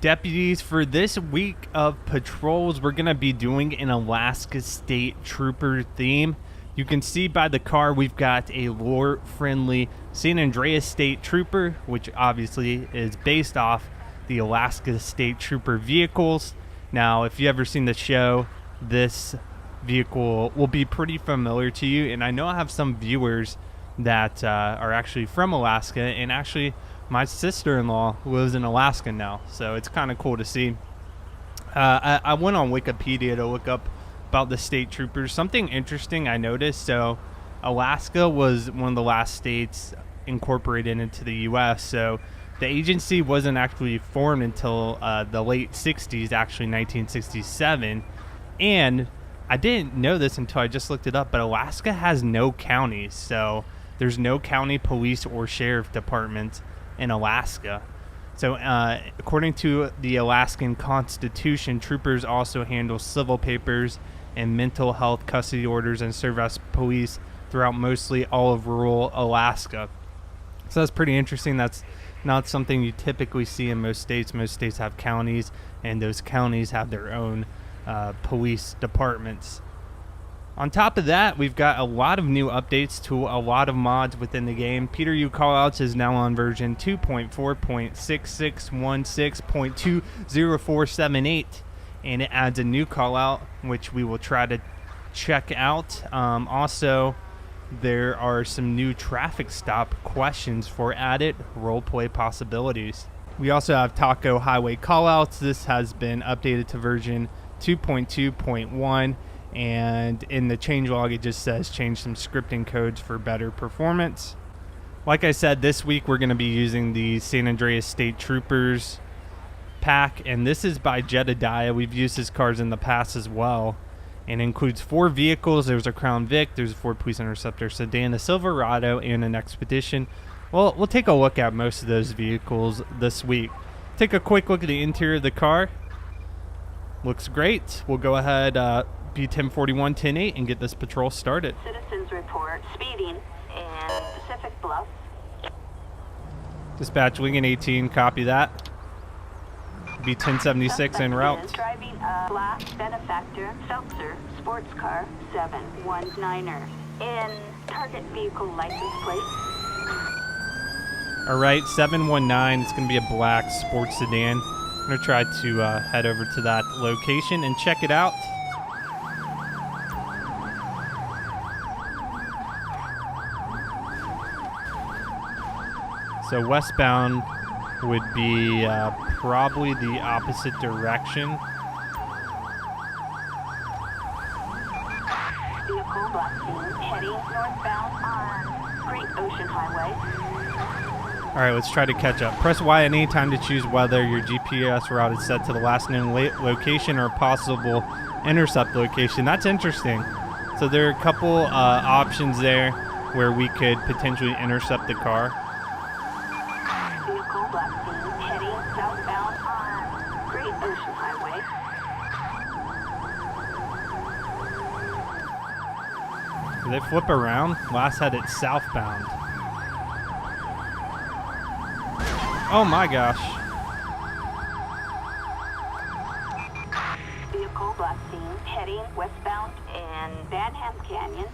deputies, for this week of patrols, we're going to be doing an Alaska State Trooper theme. You can see by the car we've got a lore-friendly San Andreas State Trooper, which obviously is based off the Alaska State Trooper vehicles. Now, if you've ever seen the show, this vehicle will be pretty familiar to you, and I know I have some viewers that are actually from Alaska, and actually my sister-in-law lives in Alaska now, so it's kind of cool to see. I went on Wikipedia to look up about the state troopers. Something interesting I noticed. So Alaska was one of the last states incorporated into the U.S., so the agency wasn't actually formed until the late 60s, actually 1967. And I didn't know this until I just looked it up, but Alaska has no counties, so there's no county police or sheriff department in Alaska. So according to the Alaskan Constitution, troopers also handle civil papers and mental health custody orders and serve as police throughout mostly all of rural Alaska. So that's pretty interesting. That's not something you typically see in most states. Most states have counties, and those counties have their own police departments. On top of that, we've got a lot of new updates to a lot of mods within the game. Peter U Callouts is now on version 2.4.6616.20478, and it adds a new callout, which we will try to check out. Also, there are some new traffic stop questions for added roleplay possibilities. We also have Taco Highway callouts. This has been updated to version 2.2.1. And in the changelog it just says change some scripting codes for better performance. Like I said, this week we're going to be using the San Andreas State Troopers pack, and this is by Jedediah. We've used his cars in the past as well, and includes 4 vehicles. There's a Crown Vic, there's a Ford Police Interceptor sedan, a Silverado, and an Expedition. Well, we'll take a look at most of those vehicles this week. Take a quick look at the interior of the car. Looks great. We'll go ahead be 1041 10-8 and get this patrol started. Citizens report speeding in Pacific Bluff. Dispatch Lincoln 18, copy that. Be 1076 en route. Driving a black Benefactor Seltzer sports car 719er in target vehicle license plate. Alright, 719, it's going to be a black sports sedan. I'm going to try to head over to that location and check it out. So westbound would be probably the opposite direction. Vehicle black heading northbound on Great Ocean Highway. Alright, let's try to catch up. Press Y at any time to choose whether your GPS route is set to the last known location or possible intercept location. That's interesting. So there are a couple options there where we could potentially intercept the car. Did they flip around? Last had it southbound. Oh my gosh. Vehicle black scene heading westbound in Van Ham Canyon.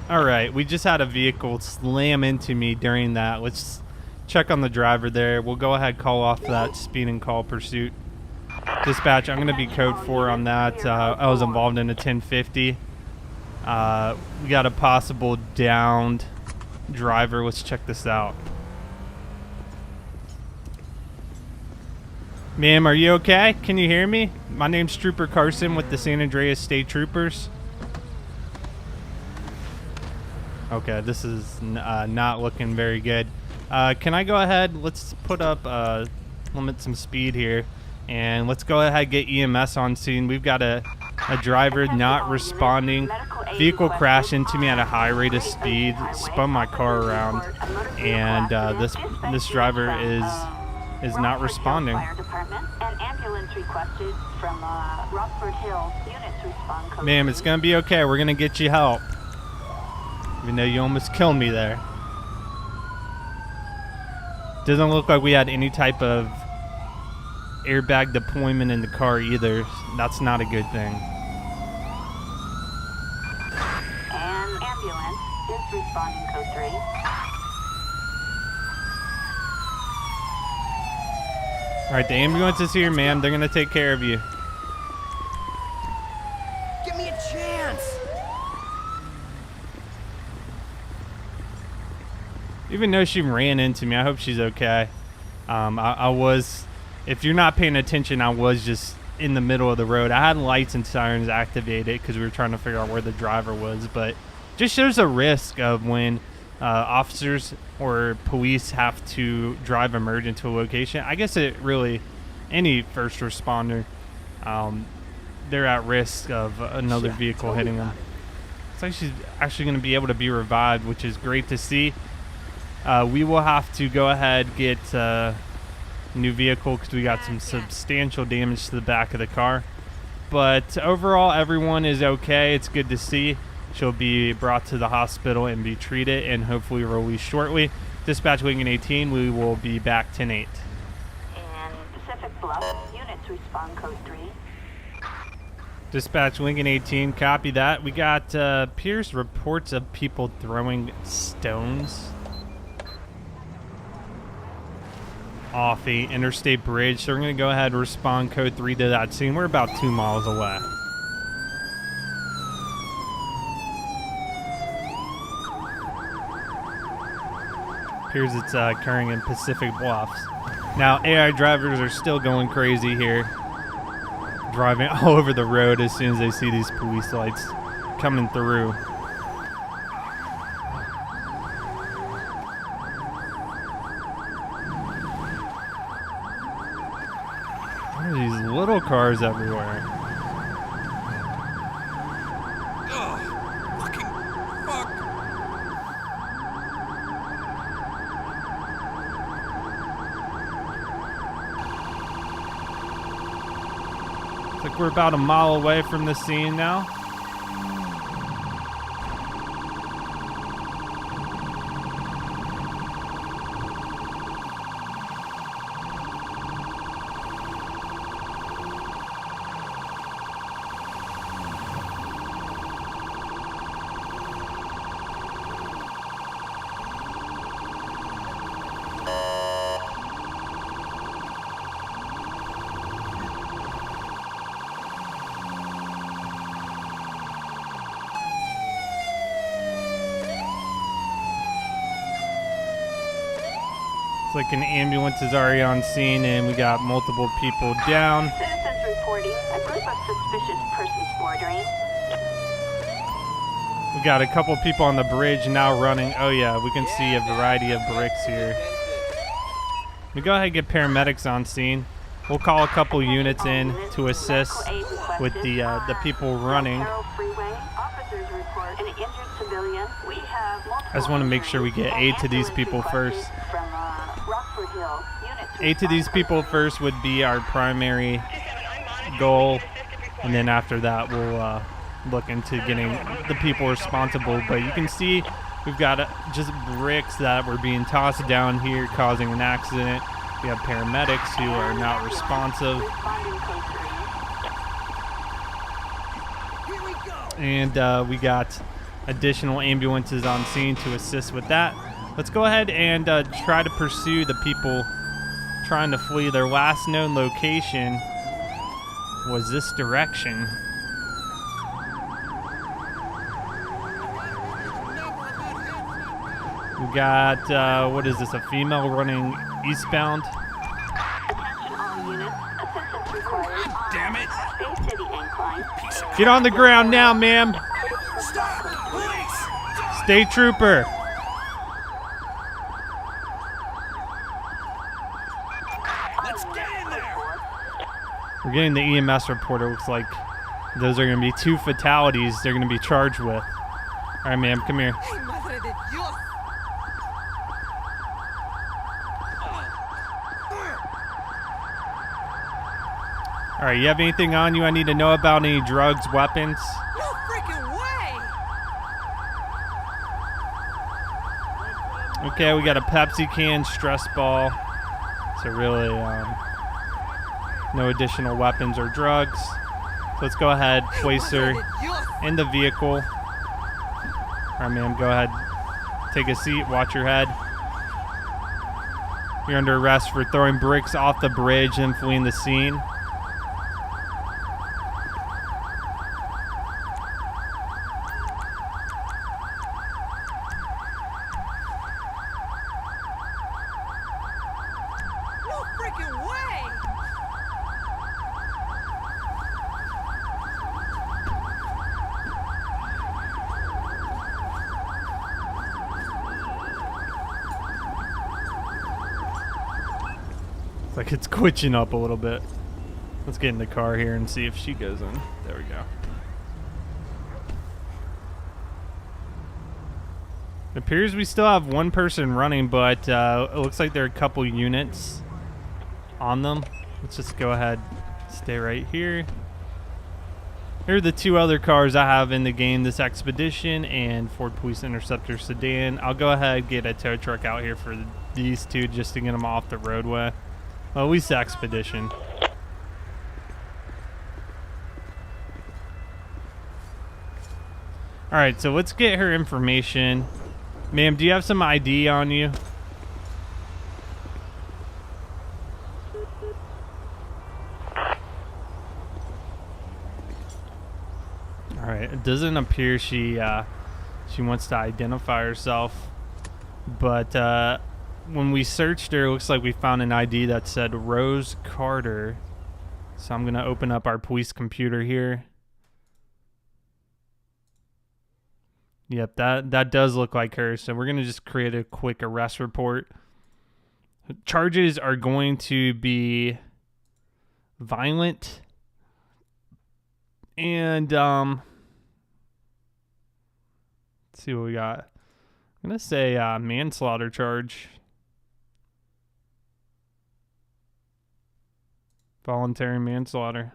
Alright, we just had a vehicle slam into me during that. Let's check on the driver there. We'll go ahead and call off that speed and call pursuit. Dispatch, I'm going to be code 4 on that. I was involved in a 1050. We got a possible downed driver. Let's check this out. Ma'am, are you okay? Can you hear me? My name's Trooper Carson with the San Andreas State Troopers. Okay, this is not looking very good. Can I go ahead? Let's put up limit some speed here, and let's go ahead and get EMS on scene. We've got a driver not responding. Vehicle crashed into me at a high rate of speed, spun my car around, and this driver is not responding. Ma'am, it's gonna be okay. We're gonna get you help. Even though you almost killed me there. Doesn't look like we had any type of airbag deployment in the car either. That's not a good thing. An ambulance is responding code 3. All right, the ambulance is here, ma'am. They're gonna take care of you. Give me a chance. Even though she ran into me, I hope she's okay. I was, if you're not paying attention, I was just in the middle of the road. I had lights and sirens activated because we were trying to figure out where the driver was, but just shows a risk of when officers or police have to drive a merge to a location. I guess it really, any first responder, they're at risk of another vehicle hitting them. It's like she's actually going to be able to be revived, which is great to see. We will have to go ahead get a new vehicle because we got some substantial damage to the back of the car. But overall, everyone is okay. It's good to see. She'll be brought to the hospital and be treated and hopefully released shortly. Dispatch Lincoln 18, we will be back 10-8. In Pacific Bluff, units respond code 3. Dispatch Lincoln 18, copy that. We got Pierce reports of people throwing stones off the interstate bridge. So we're going to go ahead and respond code 3 to that scene. We're about 2 miles away. Here's it's occurring in Pacific Bluffs. Now, AI drivers are still going crazy here, driving all over the road as soon as they see these police lights coming through. What are these little cars everywhere? Fucking fuck. Looks like we're about a mile away from the scene now. Looks like an ambulance is already on scene and we got multiple people down. Citizens reporting a group of suspicious persons bordering. We got a couple people on the bridge now running. Oh yeah, we can see a variety of bricks here. We go ahead and get paramedics on scene. We'll call a couple units in to assist with the people running. I just want to make sure we get aid to these people first. Aid to these people first would be our primary goal, and then after that we'll look into getting the people responsible. But you can see we've got just bricks that were being tossed down here causing an accident. We have paramedics who are not responsive, and we got additional ambulances on scene to assist with that. Let's go ahead and try to pursue the people trying to flee. Their last known location was this direction. We got, what is this, a female running eastbound? Attention all units. Assistance required. Damn it. Bay City incline. Get on the ground now, ma'am. Stop! Police! State trooper. Let's get in there! We're getting the EMS report. It looks like those are going to be 2 fatalities they're going to be charged with. All right, ma'am, come here. Hey, madre de Dios! All right, you have anything on you I need to know about? Any drugs, weapons? No freaking way! Okay, we got a Pepsi can, stress ball. So really, No additional weapons or drugs. So let's go ahead, place her in the vehicle. All right, ma'am, go ahead. Take a seat, watch your head. You're under arrest for throwing bricks off the bridge and fleeing the scene. No freaking way! It's like it's twitching up a little bit. Let's get in the car here and see if she goes in. There we go. It appears we still have one person running, but it looks like there are a couple units on them. Let's just go ahead, stay right here. Here are the two other cars I have in the game, this Expedition and Ford Police Interceptor Sedan. I'll go ahead and get a tow truck out here for these two just to get them off the roadway. Well, at least the Expedition. Alright, so let's get her information. Ma'am, do you have some ID on you? Alright, it doesn't appear she wants to identify herself. But when we searched her, it looks like we found an ID that said Rose Carter. So I'm going to open up our police computer here. Yep, that does look like her. So we're going to just create a quick arrest report. Charges are going to be violent and let's see what we got. I'm going to say manslaughter charge. Voluntary manslaughter.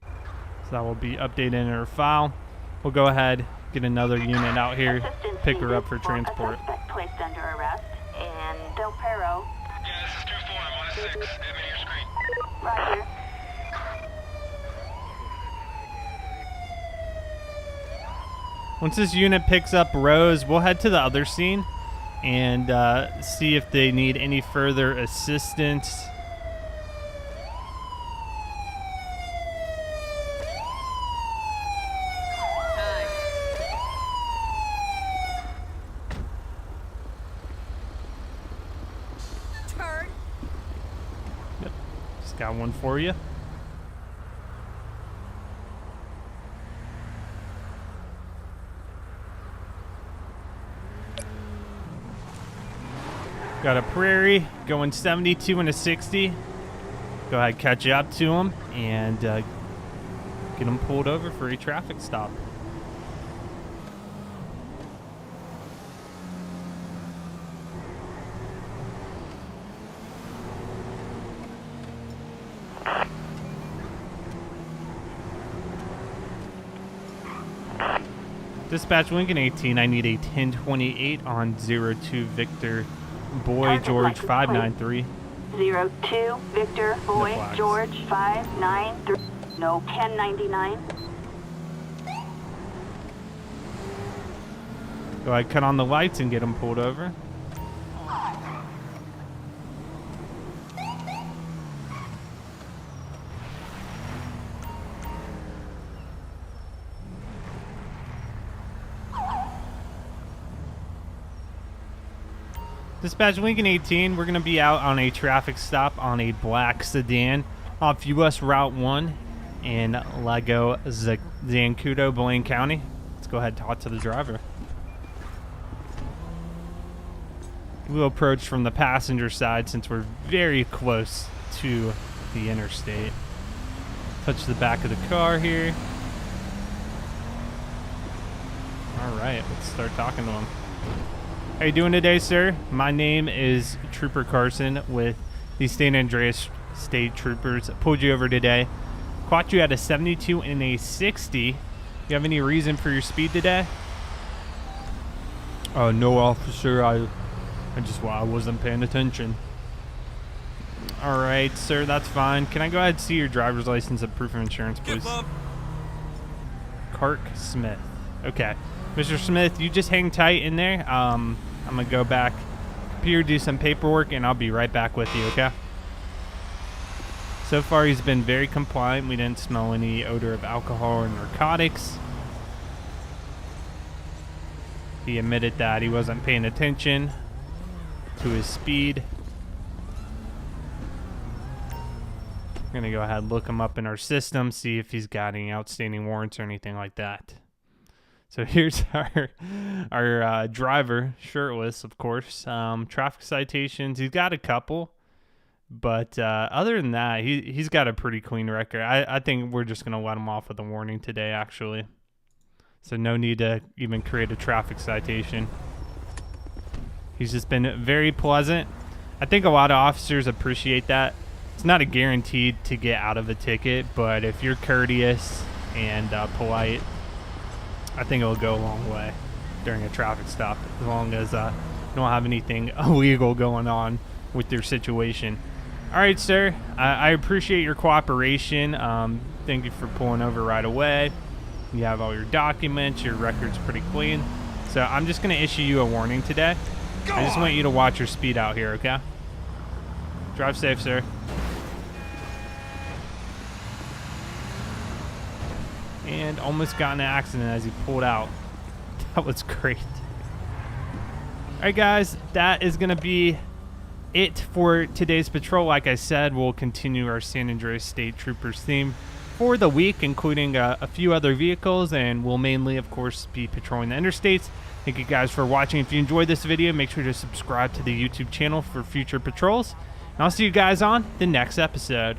So that will be updated in her file. We'll go ahead, get another unit out here, pick her up for transport. A suspect placed under arrest in Del Perro. Yeah, this is 2-4. I'm on a 6. Admit your screen. Roger. Once this unit picks up Rose, we'll head to the other scene and see if they need any further assistance. Turd. Yep, just got one for you. Got a Prairie going 72 and a 60. Go ahead, catch up to him and get him pulled over for a traffic stop. Dispatch Lincoln 18, I need a 1028 on 02 Victor Boy Target George license 593. 02 Victor Boy flags. George 593. No 1099. Go ahead, cut on the lights and get him pulled over. Dispatch Lincoln 18, we're going to be out on a traffic stop on a black sedan off US Route 1 in Lago Zancudo, Blaine County. Let's go ahead and talk to the driver. We'll approach from the passenger side since we're very close to the interstate. Touch the back of the car here. All right, let's start talking to him. How you doing today, sir? My name is Trooper Carson with the San Andreas State Troopers. Pulled you over today. Caught you at a 72 and a 60. You have any reason for your speed today? No, officer. I wasn't paying attention. All right, sir, that's fine. Can I go ahead and see your driver's license and proof of insurance, please? Clark Smith. Okay. Mr. Smith, you just hang tight in there. I'm going to go back here, do some paperwork, and I'll be right back with you, okay? So far, he's been very compliant. We didn't smell any odor of alcohol or narcotics. He admitted that he wasn't paying attention to his speed. We're going to go ahead and look him up in our system, see if he's got any outstanding warrants or anything like that. So here's our driver, shirtless, of course. Traffic citations, he's got a couple. But other than that, he's got a pretty clean record. I think we're just going to let him off with a warning today, actually. So no need to even create a traffic citation. He's just been very pleasant. I think a lot of officers appreciate that. It's not a guarantee to get out of a ticket, but if you're courteous and polite, I think it'll go a long way during a traffic stop, as long as you don't have anything illegal going on with your situation. All right, sir. I appreciate your cooperation. Thank you for pulling over right away. You have all your documents. Your record's pretty clean. So I'm just going to issue you a warning today. I just want you to watch your speed out here, okay? Drive safe, sir. And almost got in an accident as he pulled out. That was great. All right, guys. That is going to be it for today's patrol. Like I said, we'll continue our San Andreas State Troopers theme for the week, including a few other vehicles, and we'll mainly, of course, be patrolling the interstates. Thank you guys for watching. If you enjoyed this video, make sure to subscribe to the YouTube channel for future patrols, and I'll see you guys on the next episode.